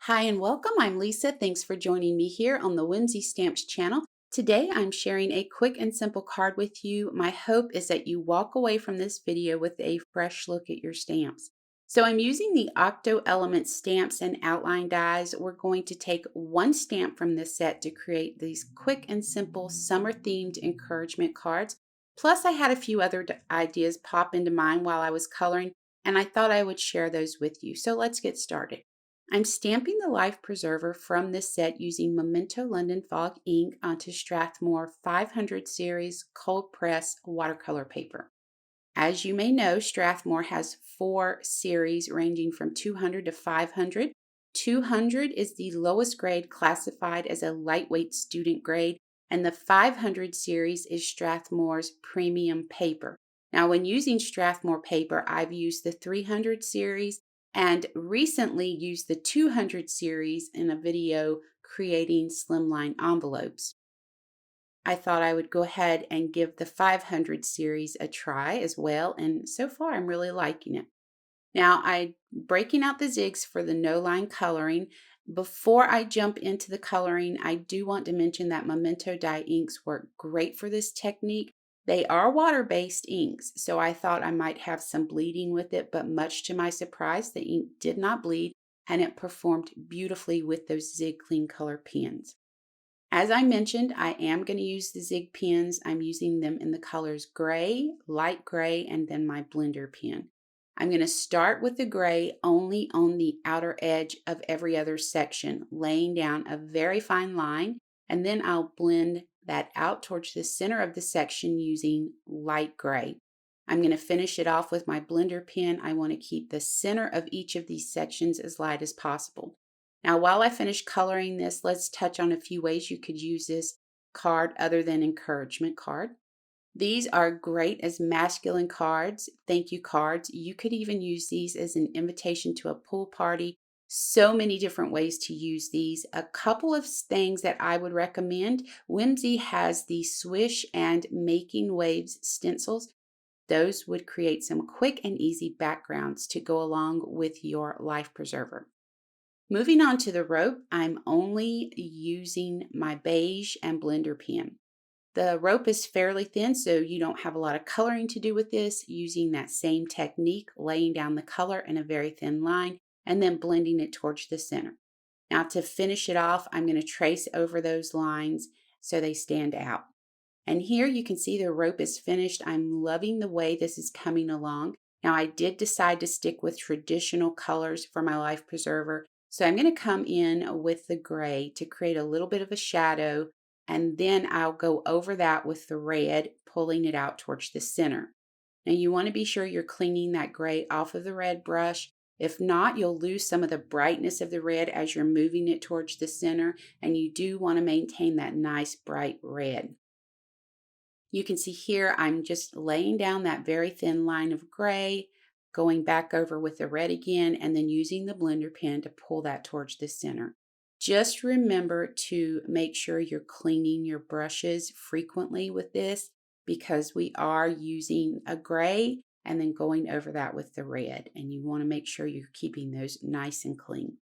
Hi and welcome. I'm Lisa. Thanks for joining me here on the Whimsy Stamps channel. Today I'm sharing a quick and simple card with you. My hope is that you walk away from this video with a fresh look at your stamps. So I'm using the Octo Element stamps and outline dies. We're going to take one stamp from this set to create these quick and simple summer themed encouragement cards. Plus I had a few other ideas pop into mind while I was coloring, and I thought I would share those with you. So let's get started. I'm stamping the life preserver from this set using Memento London Fog ink onto Strathmore 500 series cold press watercolor paper. As you may know, Strathmore has 4 series ranging from 200 to 500. 200 is the lowest grade classified as a lightweight student grade, and the 500 series is Strathmore's premium paper. Now, when using Strathmore paper, I've used the 300 series and recently used the 200 series in a video creating slimline envelopes. I thought I would go ahead and give the 500 series a try as well, and so far I'm really liking it. Now I'm breaking out the zigs for the no line coloring. Before I jump into the coloring, I do want to mention that Memento dye inks work great for this technique. They are water-based inks, so I thought I might have some bleeding with it, but much to my surprise, the ink did not bleed and it performed beautifully with those Zig Clean Color pens. As I mentioned, I am going to use the Zig pens. I'm using them in the colors gray, light gray, and then my blender pen. I'm going to start with the gray only on the outer edge of every other section, laying down a very fine line, and then I'll blend that out towards the center of the section using light gray. I'm going to finish it off with my blender pen. I want to keep the center of each of these sections as light as possible. Now, while I finish coloring this, let's touch on a few ways you could use this card other than encouragement card. These are great as masculine cards, thank you cards. You could even use these as an invitation to a pool party. So many different ways to use these. A couple of things that I would recommend. Whimsy has the Swish and Making Waves stencils. Those would create some quick and easy backgrounds to go along with your life preserver. Moving on to the rope, I'm only using my beige and blender pen. The rope is fairly thin, so you don't have a lot of coloring to do with this, using that same technique, laying down the color in a very thin line and then blending it towards the center. Now to finish it off, I'm going to trace over those lines so they stand out. And here you can see the rope is finished. I'm loving the way this is coming along. Now I did decide to stick with traditional colors for my life preserver. So I'm going to come in with the gray to create a little bit of a shadow, and then I'll go over that with the red, pulling it out towards the center. Now you want to be sure you're cleaning that gray off of the red brush. If not, you'll lose some of the brightness of the red as you're moving it towards the center, and you do want to maintain that nice bright red. You can see here I'm just laying down that very thin line of gray, going back over with the red again, and then using the blender pen to pull that towards the center. Just remember to make sure you're cleaning your brushes frequently with this, because we are using a gray and then going over that with the red, and you want to make sure you're keeping those nice and clean.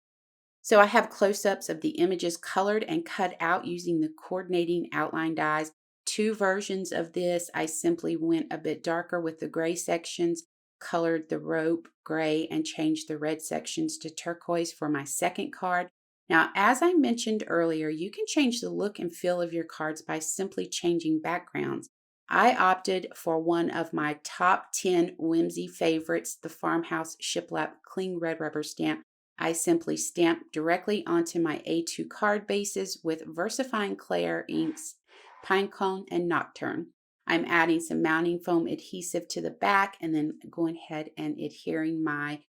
So I have close-ups of the images colored and cut out using the coordinating outline dies. 2 versions of this. I simply went a bit darker with the gray sections, colored the rope gray, and changed the red sections to turquoise for my second card. Now, as I mentioned earlier, you can change the look and feel of your cards by simply changing backgrounds. I opted for one of my top 10 Whimsy favorites, the Farmhouse Shiplap Cling Red Rubber Stamp. I simply stamped directly onto my A2 card bases with VersaFine Clair inks, Pinecone, and Nocturne. I'm adding some mounting foam adhesive to the back and then going ahead and adhering my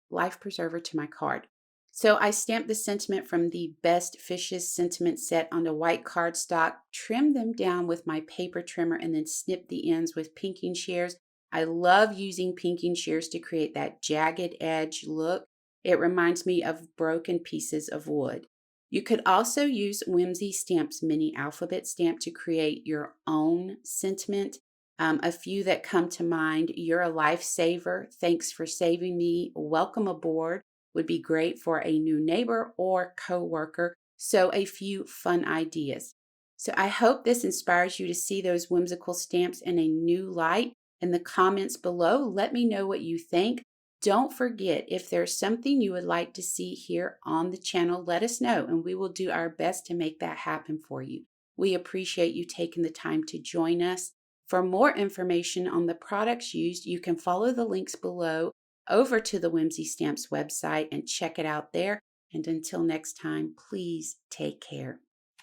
life preserver to my card. So I stamped the sentiment from the Best Fishes sentiment set onto white cardstock, trimmed them down with my paper trimmer, and then snipped the ends with pinking shears. I love using pinking shears to create that jagged edge look. It reminds me of broken pieces of wood. You could also use Whimsy Stamp's mini alphabet stamp to create your own sentiment. A few that come to mind: you're a lifesaver, thanks for saving me, welcome aboard, would be great for a new neighbor or coworker. So a few fun ideas. So I hope this inspires you to see those whimsical stamps in a new light. In the comments below, let me know what you think. Don't forget, if there's something you would like to see here on the channel, let us know and we will do our best to make that happen for you. We appreciate you taking the time to join us. For more information on the products used, you can follow the links below over to the Whimsy Stamps website and check it out there. And until next time, please take care.